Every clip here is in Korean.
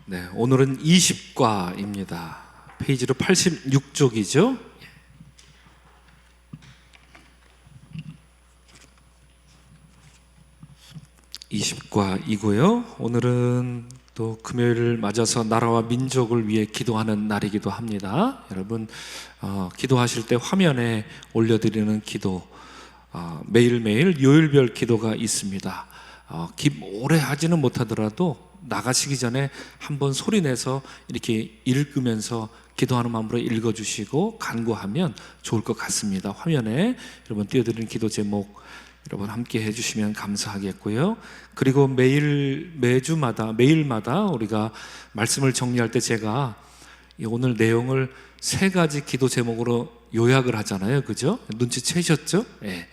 네, 오늘은 20과입니다. 페이지로 86쪽이죠. 20과이고요. 오늘은 또 금요일을 맞아서 나라와 민족을 위해 기도하는 날이기도 합니다. 여러분 기도하실 때 화면에 올려드리는 기도 매일매일 요일별 기도가 있습니다. 오래 하지는 못하더라도 나가시기 전에 한번 소리내서 이렇게 읽으면서 기도하는 마음으로 읽어주시고 간구하면 좋을 것 같습니다. 화면에 여러분 띄워드리는 기도 제목 여러분 함께 해주시면 감사하겠고요. 그리고 매일마다 우리가 말씀을 정리할 때 제가 오늘 내용을 3가지 기도 제목으로 요약을 하잖아요. 그죠? 눈치채셨죠? 네.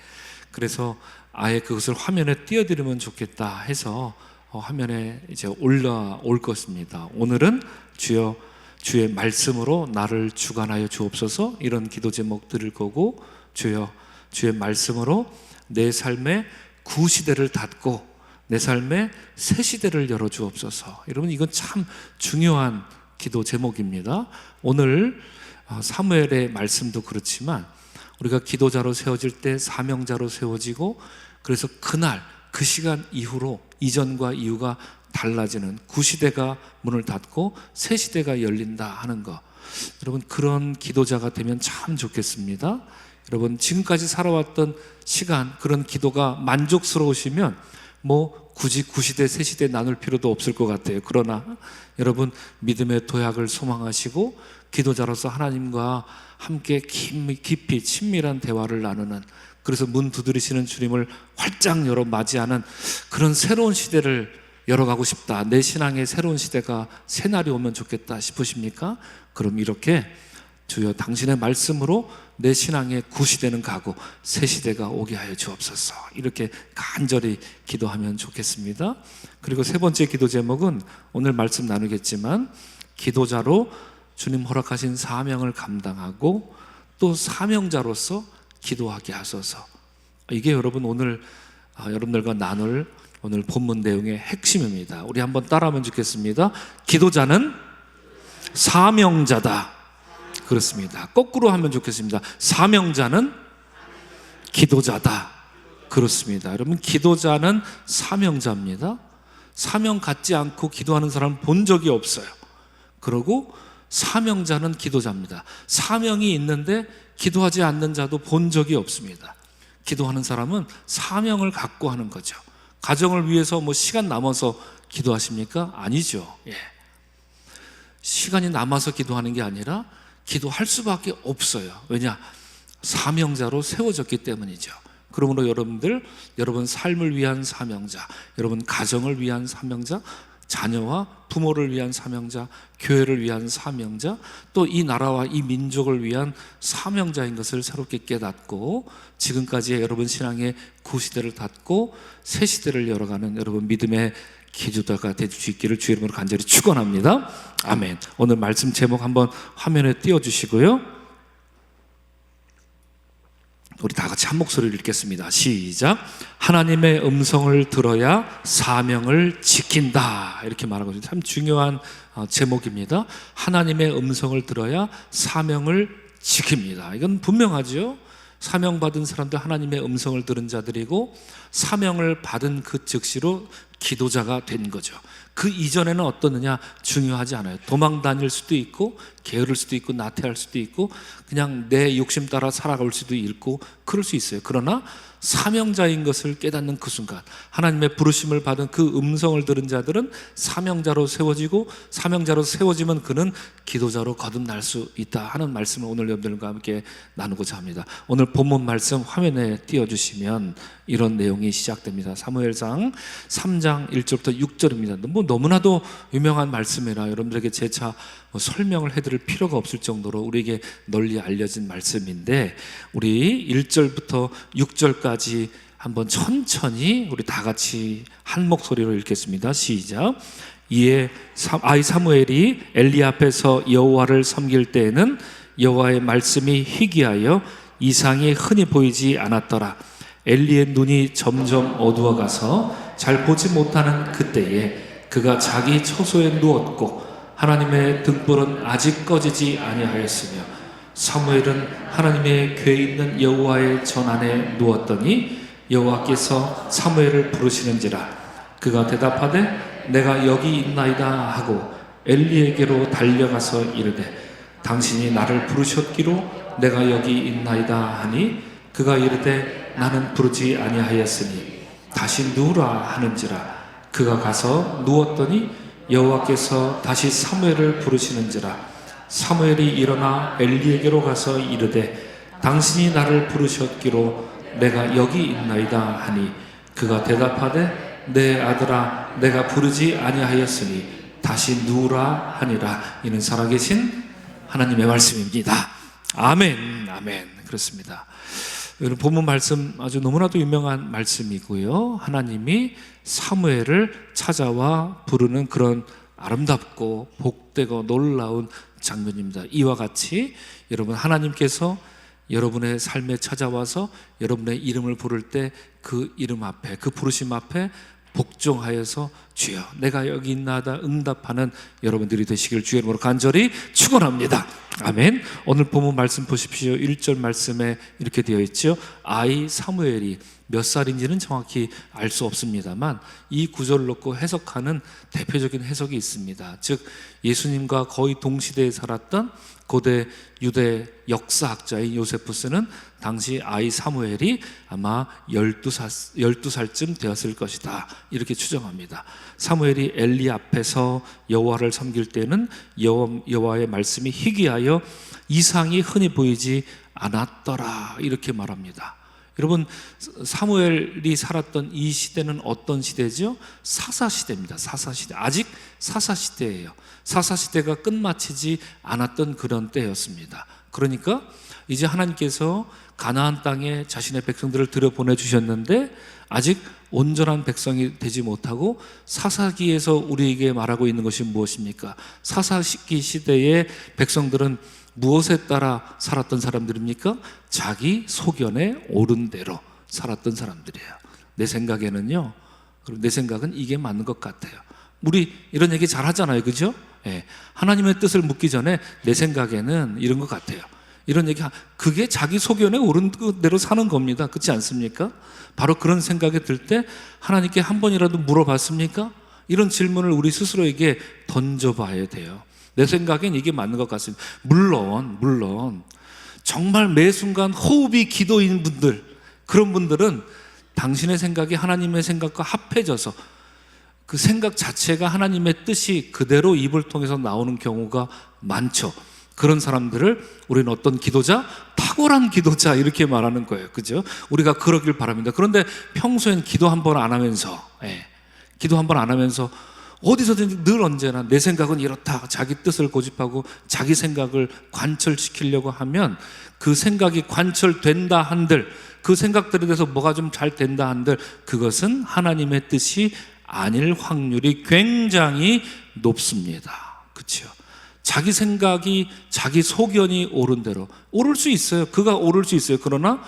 그래서 아예 그것을 화면에 띄워드리면 좋겠다 해서 화면에 이제 올라올 것입니다. 오늘은 주의 말씀으로 나를 주관하여 주옵소서, 이런 기도 제목 드릴 거고, 주의 말씀으로 내 삶의 구시대를 닫고 내 삶의 새 시대를 열어 주옵소서. 여러분 이건 참 중요한 기도 제목입니다. 오늘 사무엘의 말씀도 그렇지만 우리가 기도자로 세워질 때 사명자로 세워지고, 그래서 그날 그 시간 이후로 이전과 이후가 달라지는 구시대가 문을 닫고 새 시대가 열린다 하는 거, 여러분 그런 기도자가 되면 참 좋겠습니다. 여러분 지금까지 살아왔던 시간, 그런 기도가 만족스러우시면 굳이 구시대 새시대 나눌 필요도 없을 것 같아요. 그러나 여러분 믿음의 도약을 소망하시고 기도자로서 하나님과 함께 깊이 친밀한 대화를 나누는, 그래서 문 두드리시는 주님을 활짝 열어 맞이하는 그런 새로운 시대를 열어가고 싶다, 내 신앙의 새로운 시대가 새날이 오면 좋겠다 싶으십니까? 그럼 이렇게 주여 당신의 말씀으로 내 신앙의 구시대는 가고 새 시대가 오게 하여 주옵소서, 이렇게 간절히 기도하면 좋겠습니다. 그리고 3번째 기도 제목은 오늘 말씀 나누겠지만, 기도자로 주님 허락하신 사명을 감당하고 또 사명자로서 기도하게 하소서. 이게 여러분 오늘 여러분들과 나눌 오늘 본문 내용의 핵심입니다. 우리 한번 따라하면 좋겠습니다. 기도자는 사명자다. 그렇습니다. 거꾸로 하면 좋겠습니다. 사명자는 기도자다. 그렇습니다. 여러분 기도자는 사명자입니다. 사명 갖지 않고 기도하는 사람 본 적이 없어요. 그리고 사명자는 기도자입니다. 사명이 있는데 기도하지 않는 자도 본 적이 없습니다. 기도하는 사람은 사명을 갖고 하는 거죠. 가정을 위해서 시간 남아서 기도하십니까? 아니죠. 시간이 남아서 기도하는 게 아니라 기도할 수밖에 없어요. 왜냐? 사명자로 세워졌기 때문이죠. 그러므로 여러분 삶을 위한 사명자, 여러분 가정을 위한 사명자, 자녀와 부모를 위한 사명자, 교회를 위한 사명자, 또 이 나라와 이 민족을 위한 사명자인 것을 새롭게 깨닫고 지금까지의 여러분 신앙의 구시대를 닫고 새 시대를 열어가는 여러분 믿음의 기도자가 될 수 있기를 주의 이름으로 간절히 축원합니다. 아멘. 오늘 말씀 제목 한번 화면에 띄워주시고요. 우리 다 같이 한 목소리를 읽겠습니다. 시작. 하나님의 음성을 들어야 사명을 지킨다, 이렇게 말하고 있습니다. 참 중요한 제목입니다. 하나님의 음성을 들어야 사명을 지킵니다. 이건 분명하죠. 사명받은 사람들 하나님의 음성을 들은 자들이고, 사명을 받은 그 즉시로 기도자가 된 거죠. 그 이전에는 어떻느냐 중요하지 않아요. 도망 다닐 수도 있고 게으를 수도 있고 나태할 수도 있고 그냥 내 욕심 따라 살아갈 수도 있고 그럴 수 있어요. 그러나 사명자인 것을 깨닫는 그 순간, 하나님의 부르심을 받은 그 음성을 들은 자들은 사명자로 세워지고, 사명자로 세워지면 그는 기도자로 거듭날 수 있다 하는 말씀을 오늘 여러분들과 함께 나누고자 합니다. 오늘 본문 말씀 화면에 띄워주시면 이런 내용이 시작됩니다. 사무엘상 3장 1절부터 6절입니다. 너무나도 유명한 말씀이라 여러분들에게 재차 설명을 해드릴 필요가 없을 정도로 우리에게 널리 알려진 말씀인데, 우리 1절부터 6절까지 한번 천천히 우리 다 같이 한 목소리로 읽겠습니다. 시작. 이에 아이 사무엘이 엘리 앞에서 여호와를 섬길 때에는 여호와의 말씀이 희귀하여 이상이 흔히 보이지 않았더라. 엘리의 눈이 점점 어두워가서 잘 보지 못하는 그때에 그가 자기 처소에 누웠고 하나님의 등불은 아직 꺼지지 아니하였으며 사무엘은 하나님의 궤에 있는 여호와의 전 안에 누웠더니 여호와께서 사무엘을 부르시는지라 그가 대답하되 내가 여기 있나이다 하고 엘리에게로 달려가서 이르되 당신이 나를 부르셨기로 내가 여기 있나이다 하니 그가 이르되 나는 부르지 아니하였으니 다시 누우라 하는지라 그가 가서 누웠더니 여호와께서 다시 사무엘을 부르시는지라 사무엘이 일어나 엘리에게로 가서 이르되 당신이 나를 부르셨기로 내가 여기 있나이다 하니 그가 대답하되 내 아들아 내가 부르지 아니하였으니 다시 누우라 하니라. 이는 살아계신 하나님의 말씀입니다. 아멘. 아멘. 그렇습니다. 여러분 본문 말씀 아주 너무나도 유명한 말씀이고요. 하나님이 사무엘을 찾아와 부르는 그런 아름답고 복되고 놀라운 장면입니다. 이와 같이 여러분 하나님께서 여러분의 삶에 찾아와서 여러분의 이름을 부를 때 그 이름 앞에 그 부르심 앞에 복종하여서 주여 내가 여기 있나이다 응답하는 여러분들이 되시길 주의 이름으로 간절히 축원합니다. 아멘. 오늘 본문 말씀 보십시오. 1절 말씀에 이렇게 되어 있죠. 아이 사무엘이 몇 살인지는 정확히 알 수 없습니다만 이 구절을 놓고 해석하는 대표적인 해석이 있습니다. 즉 예수님과 거의 동시대에 살았던 고대 유대 역사학자인 요세푸스는 당시 아이 사무엘이 아마 12살쯤 되었을 것이다 이렇게 추정합니다. 사무엘이 엘리 앞에서 여호와를 섬길 때는 여호와의 말씀이 희귀하여 이상이 흔히 보이지 않았더라 이렇게 말합니다. 여러분 사무엘이 살았던 이 시대는 어떤 시대죠? 사사시대입니다. 사사시대. 아직 사사시대예요. 사사시대가 끝마치지 않았던 그런 때였습니다. 그러니까 이제 하나님께서 가나안 땅에 자신의 백성들을 들여보내주셨는데 아직 온전한 백성이 되지 못하고 사사기에서 우리에게 말하고 있는 것이 무엇입니까? 사사기 시대의 백성들은 무엇에 따라 살았던 사람들입니까? 자기 소견에 옳은 대로 살았던 사람들이에요. 내 생각에는요. 그리고 내 생각은 이게 맞는 것 같아요. 우리 이런 얘기 잘 하잖아요. 그죠? 예. 하나님의 뜻을 묻기 전에 내 생각에는 이런 것 같아요. 이런 얘기, 그게 자기 소견에 옳은 대로 사는 겁니다. 그렇지 않습니까? 바로 그런 생각이 들 때 하나님께 한 번이라도 물어봤습니까? 이런 질문을 우리 스스로에게 던져봐야 돼요. 내 생각엔 이게 맞는 것 같습니다. 물론 정말 매 순간 호흡이 기도인 분들, 그런 분들은 당신의 생각이 하나님의 생각과 합해져서 그 생각 자체가 하나님의 뜻이 그대로 입을 통해서 나오는 경우가 많죠. 그런 사람들을 우리는 어떤 기도자? 탁월한 기도자 이렇게 말하는 거예요. 그죠? 우리가 그러길 바랍니다. 그런데 평소엔 기도 한 번 안 하면서 어디서든지 늘 언제나 내 생각은 이렇다 자기 뜻을 고집하고 자기 생각을 관철시키려고 하면 그 생각이 관철된다 한들 그 생각들에 대해서 뭐가 좀 잘 된다 한들 그것은 하나님의 뜻이 아닐 확률이 굉장히 높습니다. 그렇죠? 자기 생각이 자기 소견이 옳은 대로 오를 수 있어요. 그가 오를 수 있어요. 그러나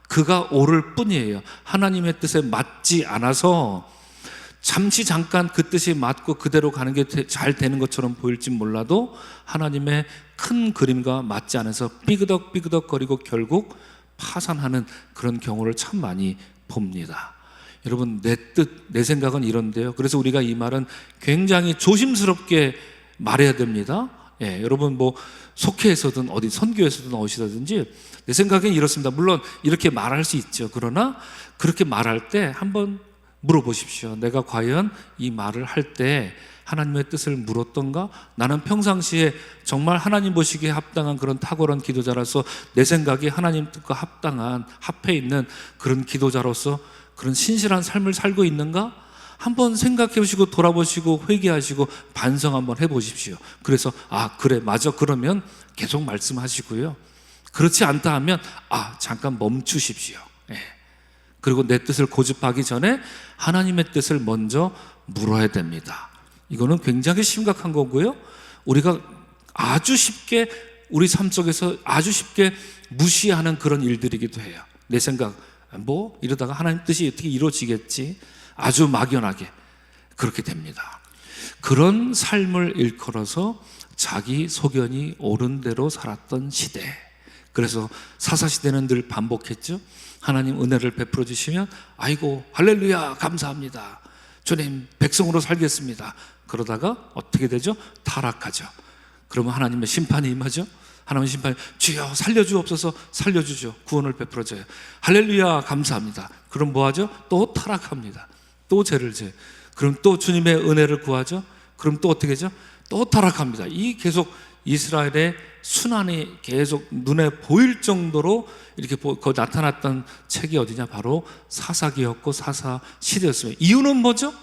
그가 오를 뿐이에요. 하나님의 뜻에 맞지 않아서 잠깐 그 뜻이 맞고 그대로 가는 게 잘 되는 것처럼 보일지 몰라도 하나님의 큰 그림과 맞지 않아서 삐그덕거리고 결국 파산하는 그런 경우를 참 많이 봅니다. 여러분 내 뜻, 내 생각은 이런데요. 그래서 우리가 이 말은 굉장히 조심스럽게 말해야 됩니다. 여러분 뭐 속회에서든 어디 선교에서든 어디서든지 내 생각엔 이렇습니다. 물론 이렇게 말할 수 있죠. 그러나 그렇게 말할 때 한번 물어보십시오. 내가 과연 이 말을 할 때 하나님의 뜻을 물었던가? 나는 평상시에 정말 하나님 보시기에 합당한 그런 탁월한 기도자로서 내 생각이 하나님 뜻과 합해 있는 그런 기도자로서 그런 신실한 삶을 살고 있는가? 한번 생각해 보시고 돌아보시고 회개하시고 반성 한번 해보십시오. 그래서 그래 맞아 그러면 계속 말씀하시고요. 그렇지 않다 하면 잠깐 멈추십시오. 그리고 내 뜻을 고집하기 전에 하나님의 뜻을 먼저 물어야 됩니다. 이거는 굉장히 심각한 거고요. 우리가 아주 쉽게 우리 삶 속에서 아주 쉽게 무시하는 그런 일들이기도 해요. 내 생각 이러다가 하나님 뜻이 어떻게 이루어지겠지? 아주 막연하게 그렇게 됩니다. 그런 삶을 일컬어서 자기 소견이 옳은 대로 살았던 시대. 그래서 사사시대는 늘 반복했죠. 하나님 은혜를 베풀어 주시면 아이고 할렐루야 감사합니다, 주님 백성으로 살겠습니다. 그러다가 어떻게 되죠? 타락하죠. 그러면 하나님의 심판이 임하죠. 하나님의 심판이 주여 살려주옵소서, 살려주죠. 구원을 베풀어줘요. 할렐루야 감사합니다. 그럼 뭐하죠? 또 타락합니다. 또 죄를 져요. 그럼 또 주님의 은혜를 구하죠. 그럼 또 어떻게 하죠? 또 타락합니다. 이 계속 이스라엘의 순환이 계속 눈에 보일 정도로 이렇게 나타났던 책이 어디냐? 바로 사사기였고 사사시대였습니다. 이유는 뭐죠?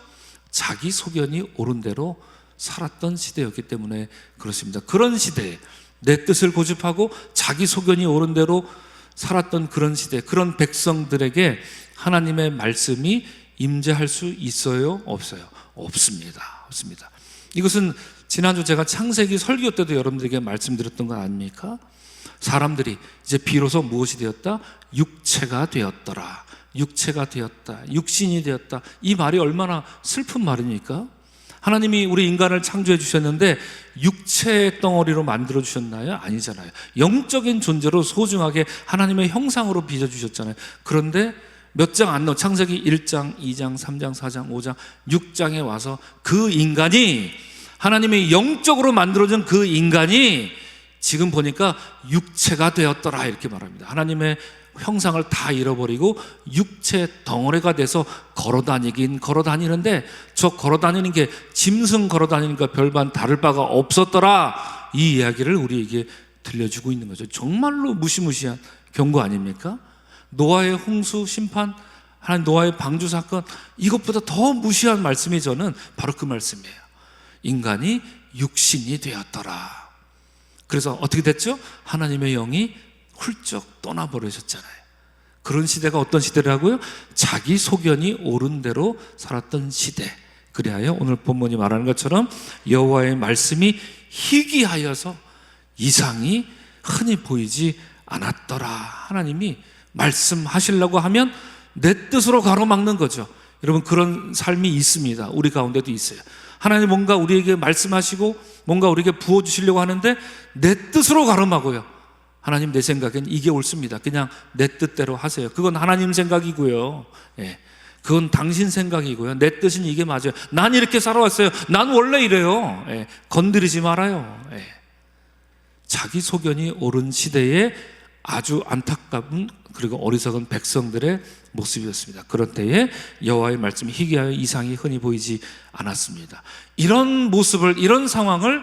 자기 소견이 옳은 대로 살았던 시대였기 때문에 그렇습니다. 그런 시대에 내 뜻을 고집하고 자기 소견이 옳은 대로 살았던 그런 시대, 그런 백성들에게 하나님의 말씀이 임재할 수 있어요? 없어요? 없습니다. 없습니다. 이것은 지난주 제가 창세기 설교 때도 여러분들에게 말씀드렸던 거 아닙니까? 사람들이 이제 비로소 무엇이 되었다? 육체가 되었더라. 육체가 되었다. 육신이 되었다. 이 말이 얼마나 슬픈 말입니까? 하나님이 우리 인간을 창조해 주셨는데 육체의 덩어리로 만들어 주셨나요? 아니잖아요. 영적인 존재로 소중하게 하나님의 형상으로 빚어 주셨잖아요. 그런데 몇 장 안 나와. 창세기 1장, 2장, 3장, 4장, 5장, 6장에 와서 그 인간이, 하나님이 영적으로 만들어준 그 인간이 지금 보니까 육체가 되었더라 이렇게 말합니다. 하나님의 형상을 다 잃어버리고 육체 덩어리가 돼서 걸어다니긴 걸어다니는데, 저 걸어다니는 게 짐승 걸어다니니까 별반 다를 바가 없었더라, 이 이야기를 우리에게 들려주고 있는 거죠. 정말로 무시무시한 경고 아닙니까? 노아의 홍수 심판, 하나님 노아의 방주 사건, 이것보다 더 무시한 말씀이 저는 바로 그 말씀이에요. 인간이 육신이 되었더라. 그래서 어떻게 됐죠? 하나님의 영이 훌쩍 떠나버리셨잖아요. 그런 시대가 어떤 시대라고요? 자기 소견이 옳은 대로 살았던 시대. 그리하여 오늘 본문이 말하는 것처럼 여호와의 말씀이 희귀하여서 이상이 흔히 보이지 않았더라. 하나님이 말씀하시려고 하면 내 뜻으로 가로막는 거죠. 여러분, 그런 삶이 있습니다. 우리 가운데도 있어요. 하나님 뭔가 우리에게 말씀하시고 뭔가 우리에게 부어주시려고 하는데 내 뜻으로 가로막어요. 하나님, 내 생각엔 이게 옳습니다. 그냥 내 뜻대로 하세요. 그건 하나님 생각이고요. 예, 그건 당신 생각이고요. 내 뜻은 이게 맞아요. 난 이렇게 살아왔어요. 난 원래 이래요. 예, 건드리지 말아요. 예. 자기 소견이 옳은 시대에 아주 안타까운 그리고 어리석은 백성들의 모습이었습니다. 그런 때에 여호와의 말씀이 희귀하여 이상이 흔히 보이지 않았습니다. 이런 모습을, 이런 상황을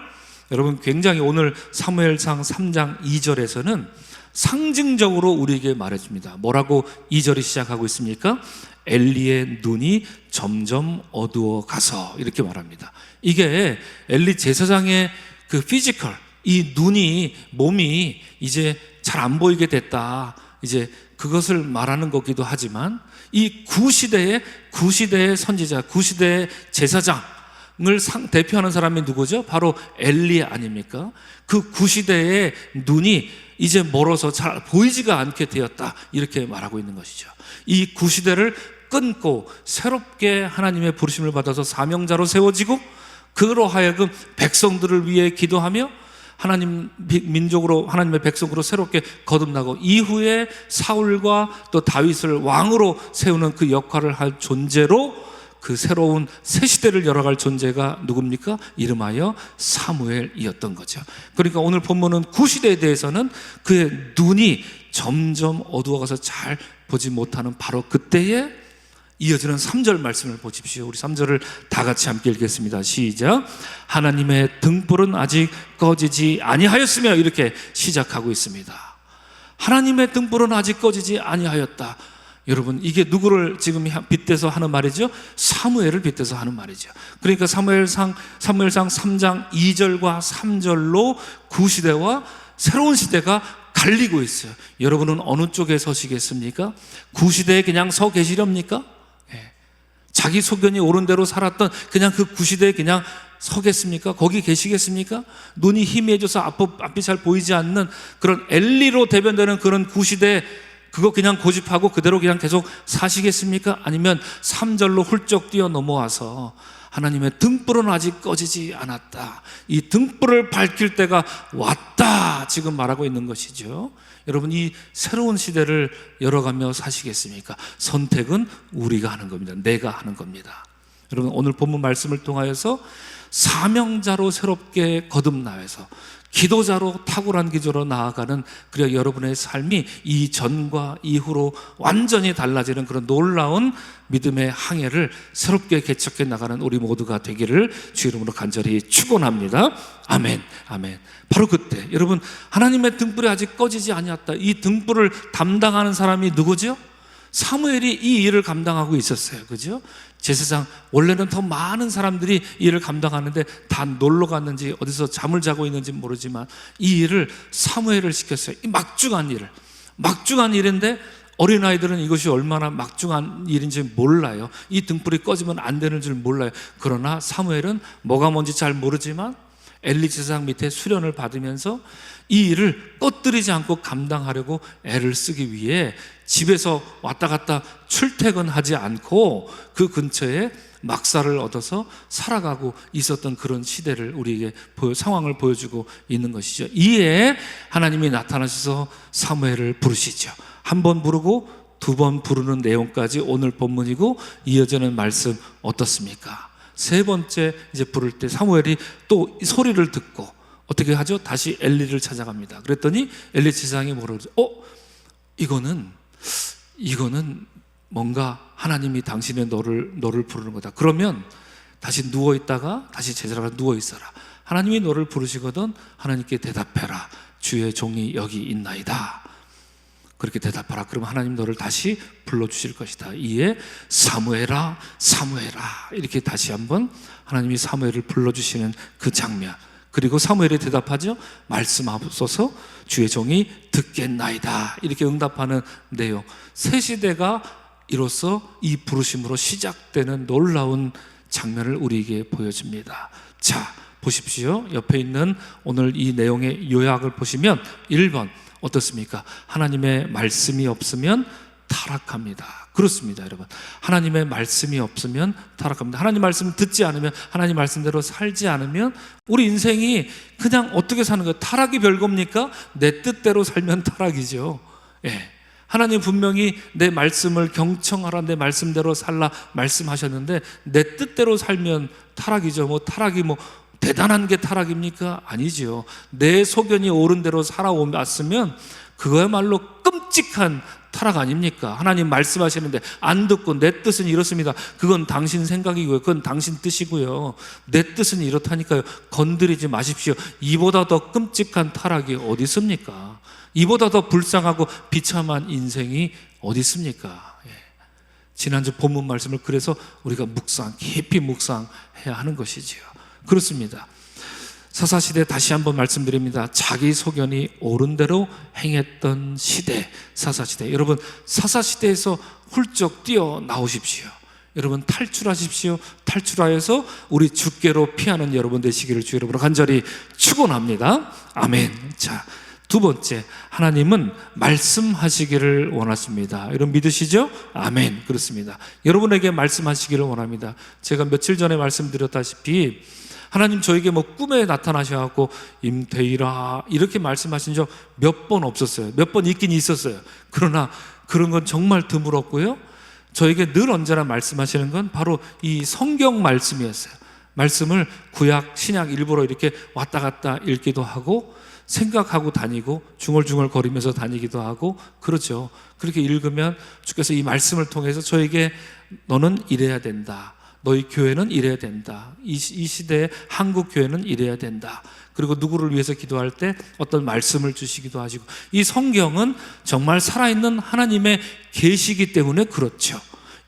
여러분 굉장히 오늘 사무엘상 3장 2절에서는 상징적으로 우리에게 말해줍니다. 뭐라고 2절이 시작하고 있습니까? 엘리의 눈이 점점 어두워 가서, 이렇게 말합니다. 이게 엘리 제사장의 그 피지컬, 이 눈이, 몸이 이제 잘 안 보이게 됐다, 이제 그것을 말하는 거기도 하지만, 이 구시대의 선지자, 구시대의 제사장을 대표하는 사람이 누구죠? 바로 엘리 아닙니까? 그 구시대의 눈이 이제 멀어서 잘 보이지가 않게 되었다, 이렇게 말하고 있는 것이죠. 이 구시대를 끊고 새롭게 하나님의 부르심을 받아서 사명자로 세워지고, 그로 하여금 백성들을 위해 기도하며 하나님 민족으로, 하나님의 백성으로 새롭게 거듭나고, 이후에 사울과 또 다윗을 왕으로 세우는 그 역할을 할 존재로, 그 새로운 새 시대를 열어갈 존재가 누굽니까? 이름하여 사무엘이었던 거죠. 그러니까 오늘 본문은 구시대에 대해서는 그의 눈이 점점 어두워가서 잘 보지 못하는 바로 그때에 이어지는 3절 말씀을 보십시오. 우리 3절을 다 같이 함께 읽겠습니다. 시작. 하나님의 등불은 아직 꺼지지 아니하였으며, 이렇게 시작하고 있습니다. 하나님의 등불은 아직 꺼지지 아니하였다. 여러분, 이게 누구를 지금 빗대서 하는 말이죠? 사무엘을 빗대서 하는 말이죠. 그러니까 사무엘상 3장 2절과 3절로 구시대와 새로운 시대가 갈리고 있어요. 여러분은 어느 쪽에 서시겠습니까? 구시대에 그냥 서 계시렵니까? 자기 소견이 옳은 대로 살았던 그냥 그 구시대에 그냥 서겠습니까? 거기 계시겠습니까? 눈이 희미해져서 앞이 잘 보이지 않는 그런 엘리로 대변되는 그런 구시대에 그거 그냥 고집하고 그대로 그냥 계속 사시겠습니까? 아니면 3절로 훌쩍 뛰어 넘어와서 하나님의 등불은 아직 꺼지지 않았다. 이 등불을 밝힐 때가 왔다. 지금 말하고 있는 것이죠. 여러분, 이 새로운 시대를 열어가며 사시겠습니까? 선택은 우리가 하는 겁니다. 내가 하는 겁니다. 여러분, 오늘 본문 말씀을 통하여서 사명자로 새롭게 거듭나서 기도자로 탁월한 기조로 나아가는, 그리고 여러분의 삶이 이전과 이후로 완전히 달라지는 그런 놀라운 믿음의 항해를 새롭게 개척해 나가는 우리 모두가 되기를 주 이름으로 간절히 축원합니다. 아멘, 아멘. 바로 그때 여러분, 하나님의 등불이 아직 꺼지지 아니었다. 이 등불을 담당하는 사람이 누구죠? 사무엘이 이 일을 감당하고 있었어요. 그죠? 제사장, 원래는 더 많은 사람들이 이 일을 감당하는데 다 놀러 갔는지 어디서 잠을 자고 있는지 모르지만 이 일을 사무엘을 시켰어요. 이 막중한 일인데 어린아이들은 이것이 얼마나 막중한 일인지 몰라요. 이 등불이 꺼지면 안 되는 줄 몰라요. 그러나 사무엘은 뭐가 뭔지 잘 모르지만 엘리 제사장 밑에 수련을 받으면서 이 일을 꺼뜨리지 않고 감당하려고 애를 쓰기 위해 집에서 왔다 갔다 출퇴근하지 않고 그 근처에 막사를 얻어서 살아가고 있었던 그런 시대를 우리에게 상황을 보여주고 있는 것이죠. 이에 하나님이 나타나셔서 사무엘을 부르시죠. 한 번 부르고 두 번 부르는 내용까지 오늘 본문이고, 이어지는 말씀 어떻습니까? 세 번째 이제 부를 때 사무엘이 또 소리를 듣고 어떻게 하죠? 다시 엘리를 찾아갑니다. 그랬더니 엘리 제사장이 뭐라고 그러죠? 이거는 뭔가 하나님이 당신의 너를 부르는 거다. 그러면 다시 누워있다가 다시 제자가 누워있어라. 하나님이 너를 부르시거든 하나님께 대답해라. 주의 종이 여기 있나이다. 그렇게 대답하라. 그러면 하나님 너를 다시 불러주실 것이다. 이에 사무엘아, 사무엘아, 이렇게 다시 한번 하나님이 사무엘을 불러주시는 그 장면. 그리고 사무엘이 대답하죠. 말씀하소서, 주의 종이 듣겠나이다. 이렇게 응답하는 내용. 새 시대가 이로써 이 부르심으로 시작되는 놀라운 장면을 우리에게 보여줍니다. 자, 보십시오. 옆에 있는 오늘 이 내용의 요약을 보시면 1번 어떻습니까? 하나님의 말씀이 없으면 타락합니다. 그렇습니다, 여러분. 하나님의 말씀이 없으면 타락합니다. 하나님 말씀을 듣지 않으면, 하나님 말씀대로 살지 않으면 우리 인생이 그냥 어떻게 사는 거예요? 타락이 별겁니까? 내 뜻대로 살면 타락이죠. 예. 하나님 분명히 내 말씀을 경청하라, 내 말씀대로 살라 말씀하셨는데 내 뜻대로 살면 타락이죠. 타락이 대단한 게 타락입니까? 아니죠. 내 소견이 옳은 대로 살아왔으면 그거야말로 끔찍한 타락 아닙니까? 하나님 말씀하시는데 안 듣고 내 뜻은 이렇습니다. 그건 당신 생각이고요. 그건 당신 뜻이고요. 내 뜻은 이렇다니까요. 건드리지 마십시오. 이보다 더 끔찍한 타락이 어디 있습니까? 이보다 더 불쌍하고 비참한 인생이 어디 있습니까? 예. 지난주 본문 말씀을 그래서 우리가 깊이 묵상해야 하는 것이지요. 그렇습니다. 사사시대 다시 한번 말씀드립니다. 자기 소견이 옳은 대로 행했던 시대, 사사시대. 여러분, 사사시대에서 훌쩍 뛰어나오십시오. 여러분, 탈출하십시오. 탈출하여서 우리 주께로 피하는 여러분 되시기를 주 여러분으로 간절히 축원합니다. 아멘. 자, 두 번째, 하나님은 말씀하시기를 원하십니다. 여러분 믿으시죠? 아멘. 그렇습니다. 여러분에게 말씀하시기를 원합니다. 제가 며칠 전에 말씀드렸다시피 하나님 저에게 꿈에 나타나셔갖고 임태희라 이렇게 말씀하신 적 몇 번 없었어요. 몇 번 있긴 있었어요. 그러나 그런 건 정말 드물었고요. 저에게 늘 언제나 말씀하시는 건 바로 이 성경 말씀이었어요. 말씀을 구약, 신약 일부러 이렇게 왔다 갔다 읽기도 하고 생각하고 다니고 중얼중얼 거리면서 다니기도 하고 그렇죠. 그렇게 읽으면 주께서 이 말씀을 통해서 저에게 너는 이래야 된다. 너희 교회는 이래야 된다. 이 시대에 한국 교회는 이래야 된다. 그리고 누구를 위해서 기도할 때 어떤 말씀을 주시기도 하시고, 이 성경은 정말 살아있는 하나님의 계시이기 때문에 그렇죠.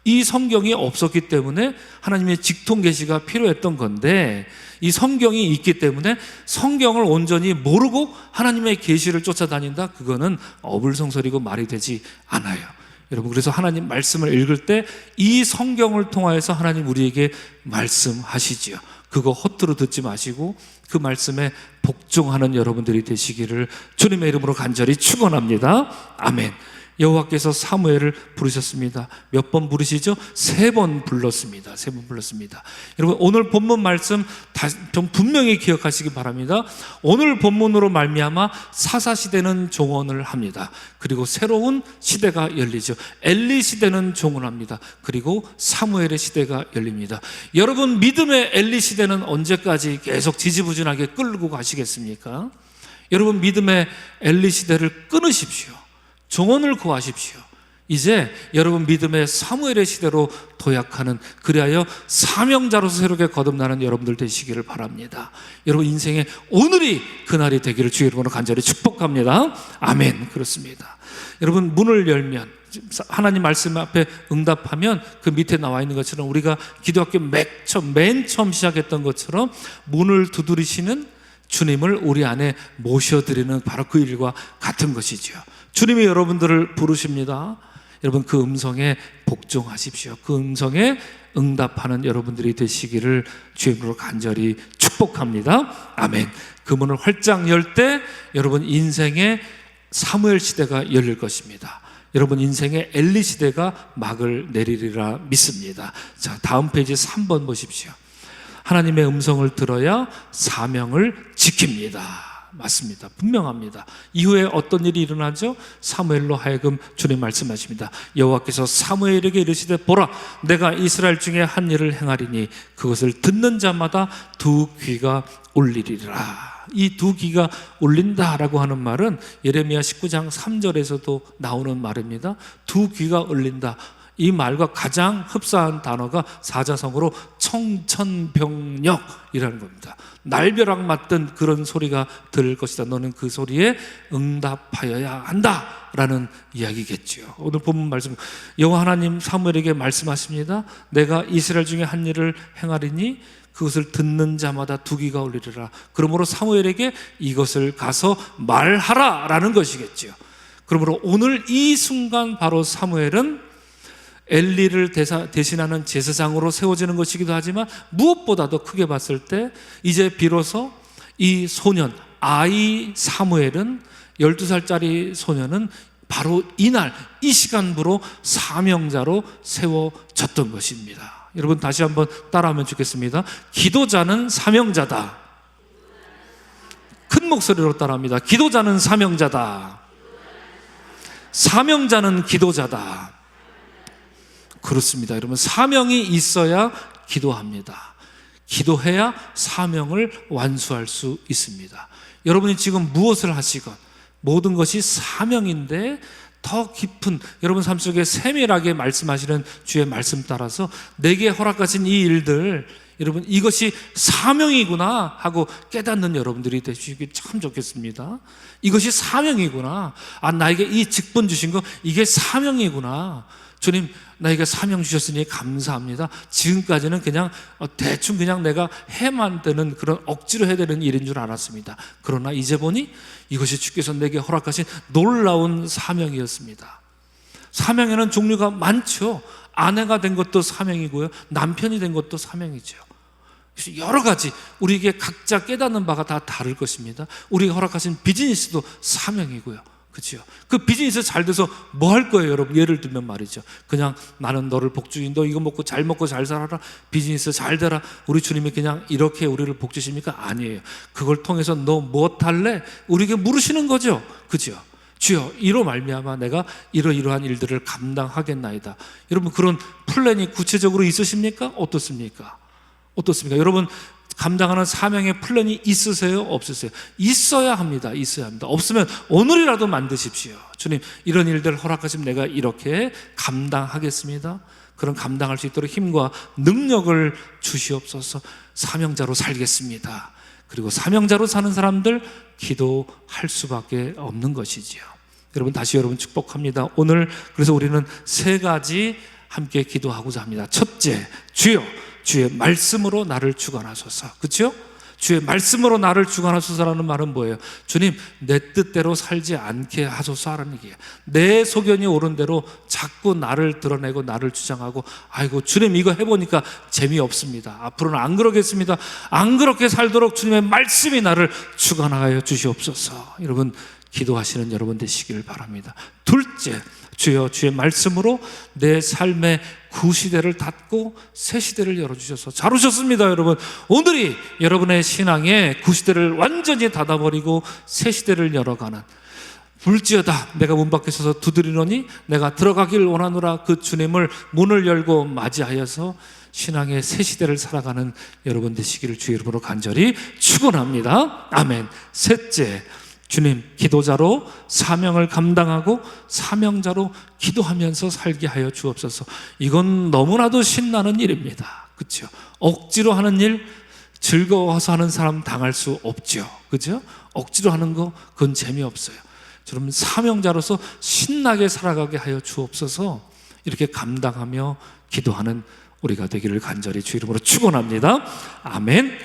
이 성경이 없었기 때문에 하나님의 직통 계시가 필요했던 건데, 이 성경이 있기 때문에 성경을 온전히 모르고 하나님의 계시를 쫓아다닌다? 그거는 어불성설이고 말이 되지 않아요. 여러분, 그래서 하나님 말씀을 읽을 때 이 성경을 통하여서 하나님 우리에게 말씀하시지요. 그거 허투루 듣지 마시고 그 말씀에 복종하는 여러분들이 되시기를 주님의 이름으로 간절히 축원합니다. 아멘. 여호와께서 사무엘을 부르셨습니다. 몇 번 부르시죠? 3번 불렀습니다. 3번 불렀습니다. 여러분, 오늘 본문 말씀 좀 분명히 기억하시기 바랍니다. 오늘 본문으로 말미암아 사사시대는 종언을 합니다. 그리고 새로운 시대가 열리죠. 엘리 시대는 종언합니다. 그리고 사무엘의 시대가 열립니다. 여러분, 믿음의 엘리 시대는 언제까지 계속 지지부진하게 끌고 가시겠습니까? 여러분, 믿음의 엘리 시대를 끊으십시오. 종언을 구하십시오. 이제 여러분, 믿음의 사무엘의 시대로 도약하는, 그리하여 사명자로서 새롭게 거듭나는 여러분들 되시기를 바랍니다. 여러분, 인생의 오늘이 그날이 되기를 주의 이름으로 간절히 축복합니다. 아멘. 그렇습니다. 여러분, 문을 열면, 하나님 말씀 앞에 응답하면 그 밑에 나와 있는 것처럼, 우리가 기도학교 맨 처음 시작했던 것처럼 문을 두드리시는 주님을 우리 안에 모셔드리는 바로 그 일과 같은 것이죠. 주님이 여러분들을 부르십니다. 여러분, 그 음성에 복종하십시오. 그 음성에 응답하는 여러분들이 되시기를 주님으로 간절히 축복합니다. 아멘. 그 문을 활짝 열 때 여러분 인생의 사무엘 시대가 열릴 것입니다. 여러분 인생의 엘리 시대가 막을 내리리라 믿습니다. 자, 다음 페이지 3번 보십시오. 하나님의 음성을 들어야 사명을 지킵니다. 맞습니다. 분명합니다. 이후에 어떤 일이 일어나죠? 사무엘로 하여금 주님 말씀하십니다. 여호와께서 사무엘에게 이르시되, 보라, 내가 이스라엘 중에 한 일을 행하리니 그것을 듣는 자마다 2귀가 울리리라. 이 2귀가 울린다라고 하는 말은 예레미야 19장 3절에서도 나오는 말입니다. 2귀가 울린다. 이 말과 가장 흡사한 단어가 사자성어로 청천벽력이라는 겁니다. 날벼락 맞던 그런 소리가 들을 것이다. 너는 그 소리에 응답하여야 한다라는 이야기겠죠. 오늘 본문 말씀, 여호와 하나님 사무엘에게 말씀하십니다. 내가 이스라엘 중에 한 일을 행하리니 그것을 듣는 자마다 2귀가 울리리라. 그러므로 사무엘에게 이것을 가서 말하라라는 것이겠죠. 그러므로 오늘 이 순간 바로 사무엘은 엘리를 대신하는 제사장으로 세워지는 것이기도 하지만, 무엇보다도 크게 봤을 때 이제 비로소 이 소년 아이 사무엘은, 12살짜리 소년은 바로 이날 이 시간부로 사명자로 세워졌던 것입니다. 여러분, 다시 한번 따라하면 좋겠습니다. 기도자는 사명자다. 큰 목소리로 따라합니다. 기도자는 사명자다. 사명자는 기도자다. 그렇습니다. 여러분, 사명이 있어야 기도합니다. 기도해야 사명을 완수할 수 있습니다. 여러분이 지금 무엇을 하시건 모든 것이 사명인데, 더 깊은 여러분 삶 속에 세밀하게 말씀하시는 주의 말씀 따라서 내게 허락하신 이 일들, 여러분 이것이 사명이구나 하고 깨닫는 여러분들이 되시기 참 좋겠습니다. 이것이 사명이구나. 아, 나에게 이 직분 주신 거 이게 사명이구나. 주님, 나에게 사명 주셨으니 감사합니다. 지금까지는 그냥 대충 그냥 내가 해만 되는 그런 억지로 해야 되는 일인 줄 알았습니다. 그러나 이제 보니 이것이 주께서 내게 허락하신 놀라운 사명이었습니다. 사명에는 종류가 많죠. 아내가 된 것도 사명이고요, 남편이 된 것도 사명이죠. 여러 가지 우리에게 각자 깨닫는 바가 다 다를 것입니다. 우리가 허락하신 비즈니스도 사명이고요. 그렇죠? 그 비즈니스 잘 돼서 뭐 할 거예요, 여러분? 예를 들면 말이죠. 그냥 나는 너를 복주니 너 이거 먹고 잘 살아라. 비즈니스 잘 되라. 우리 주님이 그냥 이렇게 우리를 복주십니까? 아니에요. 그걸 통해서 너 뭐 할래? 우리에게 물으시는 거죠. 그죠? 주여, 이로 말미암아 내가 이러이러한 일들을 감당하겠나이다. 여러분, 그런 플랜이 구체적으로 있으십니까? 어떻습니까? 여러분, 감당하는 사명의 플랜이 있으세요? 없으세요? 있어야 합니다. 없으면 오늘이라도 만드십시오. 주님, 이런 일들 허락하시면 내가 이렇게 감당하겠습니다. 그런 감당할 수 있도록 힘과 능력을 주시옵소서. 사명자로 살겠습니다. 그리고 사명자로 사는 사람들 기도할 수밖에 없는 것이지요. 여러분, 다시 여러분 축복합니다. 오늘 그래서 우리는 3가지 함께 기도하고자 합니다. 첫째, 주여, 주의 말씀으로 나를 주관하소서. 그렇죠? 주의 말씀으로 나를 주관하소서라는 말은 뭐예요? 주님, 내 뜻대로 살지 않게 하소서라는 얘기예요. 내 소견이 옳은 대로 자꾸 나를 드러내고 나를 주장하고, 아이고 주님 이거 해보니까 재미없습니다. 앞으로는 안 그러겠습니다. 안 그렇게 살도록 주님의 말씀이 나를 주관하여 주시옵소서. 여러분, 기도하시는 여러분 되시기를 바랍니다. 둘째, 주여, 주의 말씀으로 내 삶의 구시대를 닫고 새 시대를 열어주셔서 잘 오셨습니다. 여러분, 오늘이 여러분의 신앙의 구시대를 완전히 닫아버리고 새 시대를 열어가는, 불지어다 내가 문 밖에 서서 두드리노니 내가 들어가길 원하노라, 그 주님을 문을 열고 맞이하여서 신앙의 새 시대를 살아가는 여러분 되시기를 주의 이름으로 간절히 축원합니다. 아멘. 셋째, 주님, 기도자로 사명을 감당하고 사명자로 기도하면서 살게 하여 주옵소서. 이건 너무나도 신나는 일입니다. 그렇죠? 억지로 하는 일, 즐거워서 하는 사람 당할 수 없죠. 그렇죠? 억지로 하는 거 그건 재미없어요. 여러분, 사명자로서 신나게 살아가게 하여 주옵소서. 이렇게 감당하며 기도하는 우리가 되기를 간절히 주 이름으로 축원합니다. 아멘.